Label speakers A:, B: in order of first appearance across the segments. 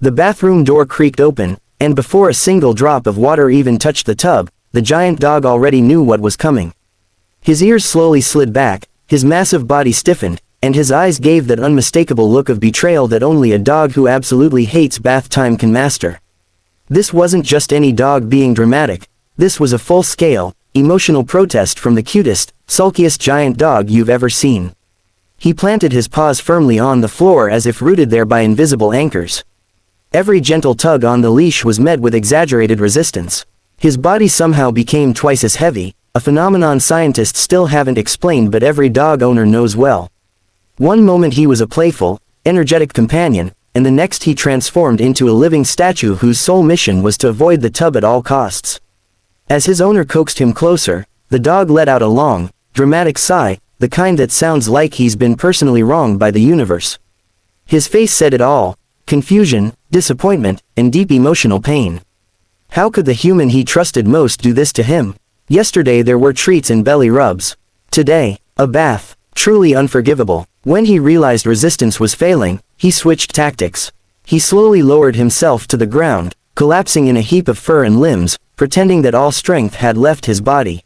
A: The bathroom door creaked open, and before a single drop of water even touched the tub, the giant dog already knew what was coming. His ears slowly slid back, his massive body stiffened, and his eyes gave that unmistakable look of betrayal that only a dog who absolutely hates bath time can master. This wasn't just any dog being dramatic, this was a full-scale, emotional protest from the cutest, sulkiest giant dog you've ever seen. He planted his paws firmly on the floor as if rooted there by invisible anchors. Every gentle tug on the leash was met with exaggerated resistance. His body somehow became twice as heavy, a phenomenon scientists still haven't explained but every dog owner knows well. One moment he was a playful, energetic companion, and the next he transformed into a living statue whose sole mission was to avoid the tub at all costs. As his owner coaxed him closer, the dog let out a long, dramatic sigh, the kind that sounds like he's been personally wronged by the universe. His face said it all: confusion, disappointment, and deep emotional pain. How could the human he trusted most do this to him? Yesterday there were treats and belly rubs. Today, a bath. Truly unforgivable. When he realized resistance was failing, he switched tactics. He slowly lowered himself to the ground, collapsing in a heap of fur and limbs, pretending that all strength had left his body.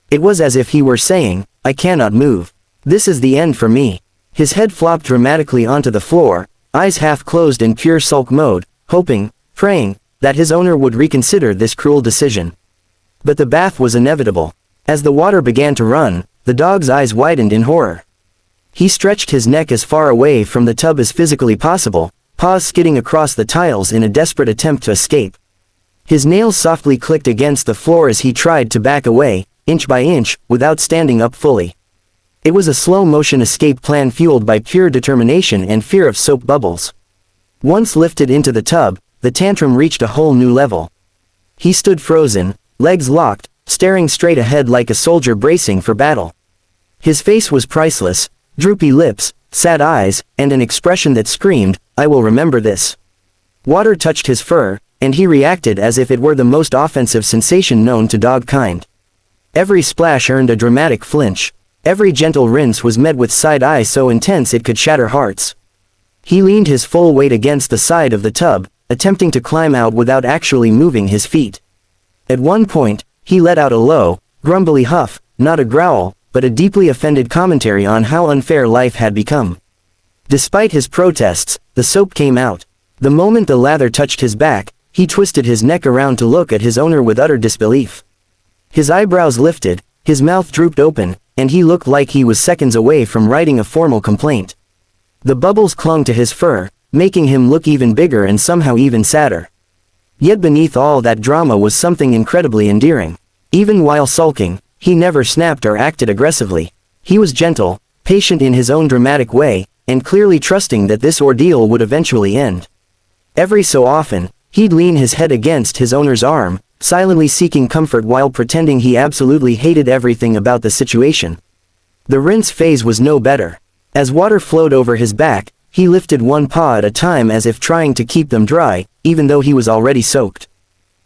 A: It was as if he were saying, "I cannot move. This is the end for me." His head flopped dramatically onto the floor, eyes half closed in pure sulk mode, hoping, praying, that his owner would reconsider this cruel decision. But the bath was inevitable. As the water began to run, the dog's eyes widened in horror. He stretched his neck as far away from the tub as physically possible, paws skidding across the tiles in a desperate attempt to escape. His nails softly clicked against the floor as he tried to back away, inch by inch, without standing up fully. It was a slow-motion escape plan fueled by pure determination and fear of soap bubbles. Once lifted into the tub, the tantrum reached a whole new level. He stood frozen, legs locked, staring straight ahead like a soldier bracing for battle. His face was priceless, droopy lips, sad eyes, and an expression that screamed, "I will remember this." Water touched his fur, and he reacted as if it were the most offensive sensation known to dog kind. Every splash earned a dramatic flinch. Every gentle rinse was met with side eye so intense it could shatter hearts. He leaned his full weight against the side of the tub, attempting to climb out without actually moving his feet. At one point, he let out a low, grumbly huff, not a growl, but a deeply offended commentary on how unfair life had become. Despite his protests, the soap came out. The moment the lather touched his back, he twisted his neck around to look at his owner with utter disbelief. His eyebrows lifted, his mouth drooped open, and he looked like he was seconds away from writing a formal complaint. The bubbles clung to his fur, making him look even bigger and somehow even sadder. Yet beneath all that drama was something incredibly endearing. Even while sulking, he never snapped or acted aggressively. He was gentle, patient in his own dramatic way, and clearly trusting that this ordeal would eventually end. Every so often, he'd lean his head against his owner's arm, silently seeking comfort while pretending he absolutely hated everything about the situation. The rinse phase was no better. As water flowed over his back, he lifted one paw at a time as if trying to keep them dry, even though he was already soaked.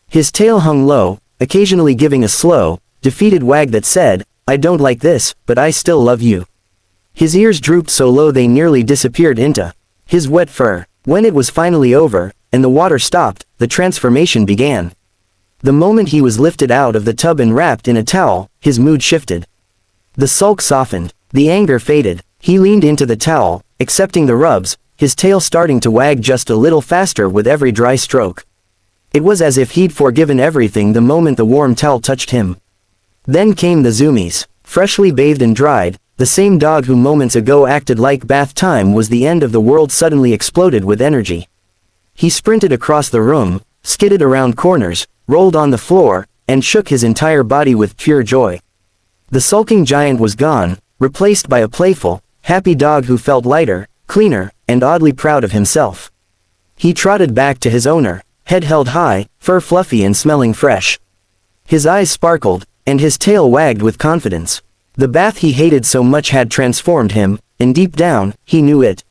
A: His tail hung low, occasionally giving a slow, defeated wag that said, "I don't like this, but I still love you." His ears drooped so low they nearly disappeared into his wet fur. When it was finally over, and the water stopped, the transformation began. The moment he was lifted out of the tub and wrapped in a towel, his mood shifted. The sulk softened, the anger faded. He leaned into the towel, accepting the rubs, his tail starting to wag just a little faster with every dry stroke. It was as if he'd forgiven everything the moment the warm towel touched him. Then came the zoomies. Freshly bathed and dried, the same dog who moments ago acted like bath time was the end of the world suddenly exploded with energy. He sprinted across the room, skidded around corners, rolled on the floor, and shook his entire body with pure joy. The sulking giant was gone, replaced by a playful, happy dog who felt lighter, cleaner, and oddly proud of himself. He trotted back to his owner, head held high, fur fluffy and smelling fresh. His eyes sparkled, and his tail wagged with confidence. The bath he hated so much had transformed him, and deep down, he knew it.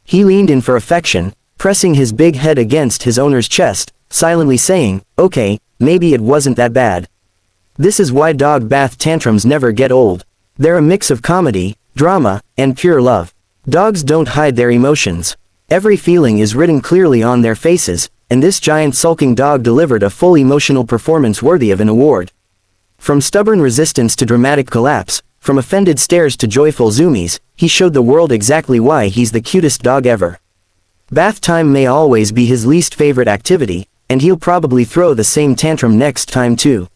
A: He leaned in for affection, pressing his big head against his owner's chest, silently saying, "Okay, maybe it wasn't that bad." This is why dog bath tantrums never get old. They're a mix of comedy, drama, and pure love. Dogs don't hide their emotions. Every feeling is written clearly on their faces, and this giant sulking dog delivered a full emotional performance worthy of an award. From stubborn resistance to dramatic collapse, from offended stares to joyful zoomies, he showed the world exactly why he's the cutest dog ever. Bath time may always be his least favorite activity, and he'll probably throw the same tantrum next time too.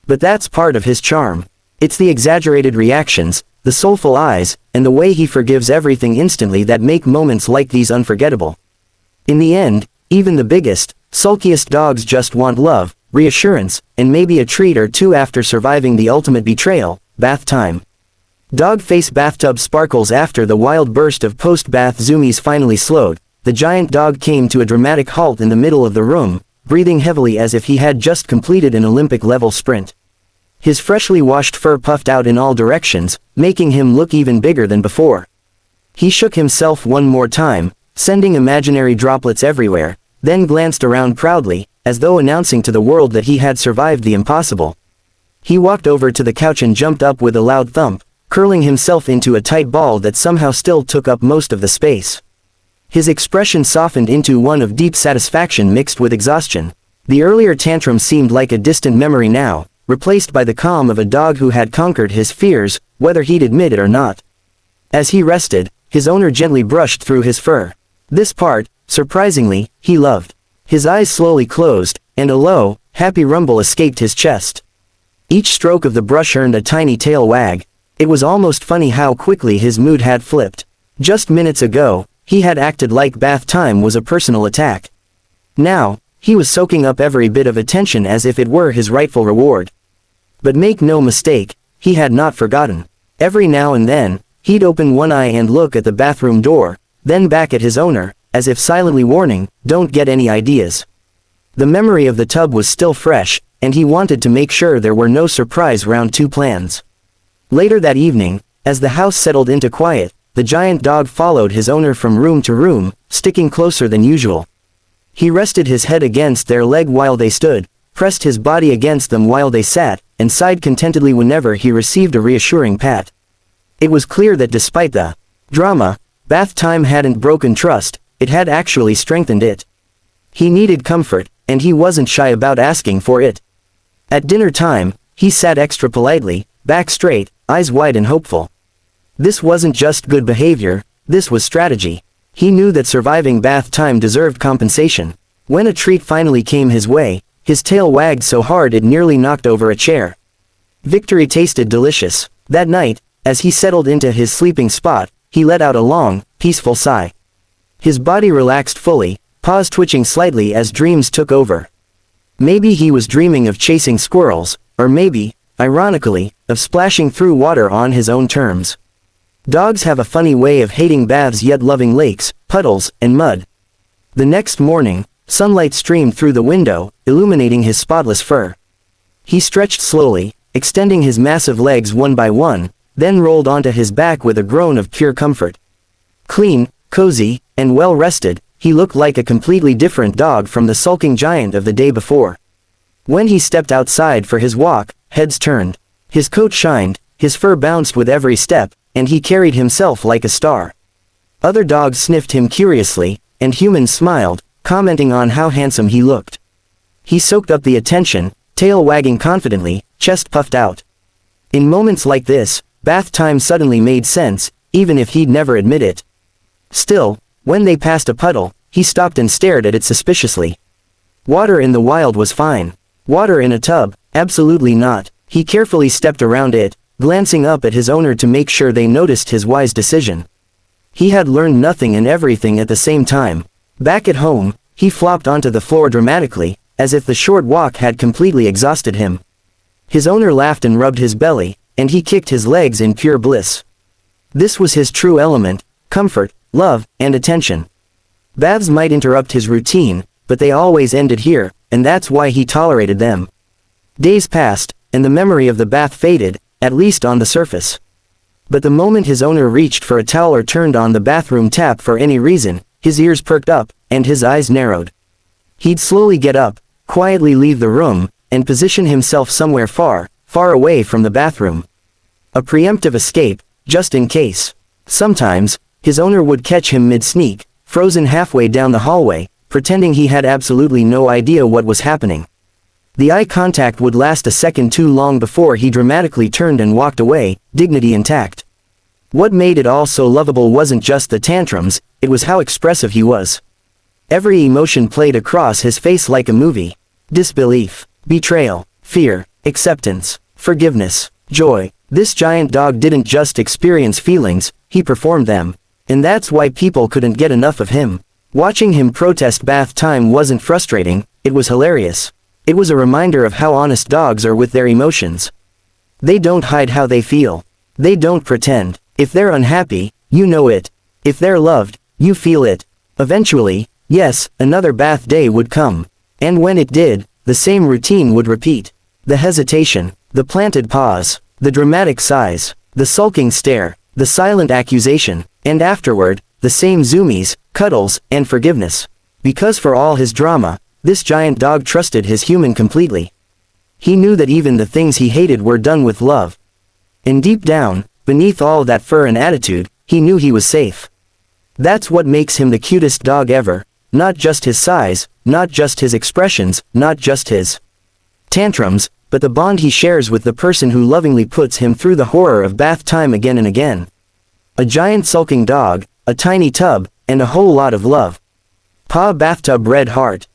A: But that's part of his charm. It's the exaggerated reactions, the soulful eyes, and the way he forgives everything instantly that make moments like these unforgettable. In the end, even the biggest, sulkiest dogs just want love, reassurance, and maybe a treat or two after surviving the ultimate betrayal, bath time. Dog face bathtub sparkles. After the wild burst of post-bath zoomies finally slowed, the giant dog came to a dramatic halt in the middle of the room, breathing heavily as if he had just completed an Olympic-level sprint. His freshly washed fur puffed out in all directions, making him look even bigger than before. He shook himself one more time, sending imaginary droplets everywhere, then glanced around proudly, as though announcing to the world that he had survived the impossible. He walked over to the couch and jumped up with a loud thump, curling himself into a tight ball that somehow still took up most of the space. His expression softened into one of deep satisfaction mixed with exhaustion. The earlier tantrum seemed like a distant memory now, replaced by the calm of a dog who had conquered his fears, whether he'd admit it or not. As he rested, his owner gently brushed through his fur. This part, surprisingly, he loved. His eyes slowly closed, and a low, happy rumble escaped his chest. Each stroke of the brush earned a tiny tail wag. It was almost funny how quickly his mood had flipped. Just minutes ago, he had acted like bath time was a personal attack. Now, he was soaking up every bit of attention as if it were his rightful reward. But make no mistake, he had not forgotten. Every now and then, he'd open one eye and look at the bathroom door, then back at his owner, as if silently warning, "Don't get any ideas." The memory of the tub was still fresh, and he wanted to make sure there were no surprise round two plans. Later that evening, as the house settled into quiet, the giant dog followed his owner from room to room, sticking closer than usual. He rested his head against their leg while they stood, pressed his body against them while they sat, and sighed contentedly whenever he received a reassuring pat. It was clear that despite the drama, bath time hadn't broken trust, it had actually strengthened it. He needed comfort, and he wasn't shy about asking for it. At dinner time, he sat extra politely, back straight, eyes wide and hopeful. This wasn't just good behavior, this was strategy. He knew that surviving bath time deserved compensation. When a treat finally came his way, his tail wagged so hard it nearly knocked over a chair. Victory tasted delicious. That night, as he settled into his sleeping spot, he let out a long, peaceful sigh. His body relaxed fully, paws twitching slightly as dreams took over. Maybe he was dreaming of chasing squirrels, or maybe, ironically, of splashing through water on his own terms. Dogs have a funny way of hating baths yet loving lakes, puddles, and mud. The next morning, sunlight streamed through the window, illuminating his spotless fur. He stretched slowly, extending his massive legs one by one, then rolled onto his back with a groan of pure comfort. Clean, cozy, and well-rested, he looked like a completely different dog from the sulking giant of the day before. When he stepped outside for his walk, heads turned. His coat shined, his fur bounced with every step, and he carried himself like a star. Other dogs sniffed him curiously, and humans smiled, commenting on how handsome he looked. He soaked up the attention, tail wagging confidently, chest puffed out. In moments like this, bath time suddenly made sense, even if he'd never admit it. Still, when they passed a puddle, he stopped and stared at it suspiciously. Water in the wild was fine. Water in a tub, absolutely not. He carefully stepped around it, glancing up at his owner to make sure they noticed his wise decision. He had learned nothing and everything at the same time. Back at home, he flopped onto the floor dramatically, as if the short walk had completely exhausted him. His owner laughed and rubbed his belly, and he kicked his legs in pure bliss. This was his true element: comfort, love, and attention. Baths might interrupt his routine, but they always ended here, and that's why he tolerated them. Days passed, and the memory of the bath faded, at least on the surface. But the moment his owner reached for a towel or turned on the bathroom tap for any reason, his ears perked up, and his eyes narrowed. He'd slowly get up, quietly leave the room, and position himself somewhere far, far away from the bathroom. A preemptive escape, just in case. Sometimes, his owner would catch him mid-sneak, frozen halfway down the hallway, pretending he had absolutely no idea what was happening. The eye contact would last a second too long before he dramatically turned and walked away, dignity intact. What made it all so lovable wasn't just the tantrums, it was how expressive he was. Every emotion played across his face like a movie. Disbelief, betrayal, fear, acceptance, forgiveness, joy. This giant dog didn't just experience feelings, he performed them. And that's why people couldn't get enough of him. Watching him protest bath time wasn't frustrating, it was hilarious. It was a reminder of how honest dogs are with their emotions. They don't hide how they feel. They don't pretend. If they're unhappy, you know it. If they're loved, you feel it. Eventually, yes, another bath day would come. And when it did, the same routine would repeat. The hesitation, the planted pause, the dramatic sighs, the sulking stare, the silent accusation, and afterward, the same zoomies, cuddles, and forgiveness. Because for all his drama, this giant dog trusted his human completely. He knew that even the things he hated were done with love. And deep down, beneath all that fur and attitude, he knew he was safe. That's what makes him the cutest dog ever, not just his size, not just his expressions, not just his tantrums, but the bond he shares with the person who lovingly puts him through the horror of bath time again and again. A giant sulking dog, a tiny tub, and a whole lot of love. Pa Bathtub Red Heart.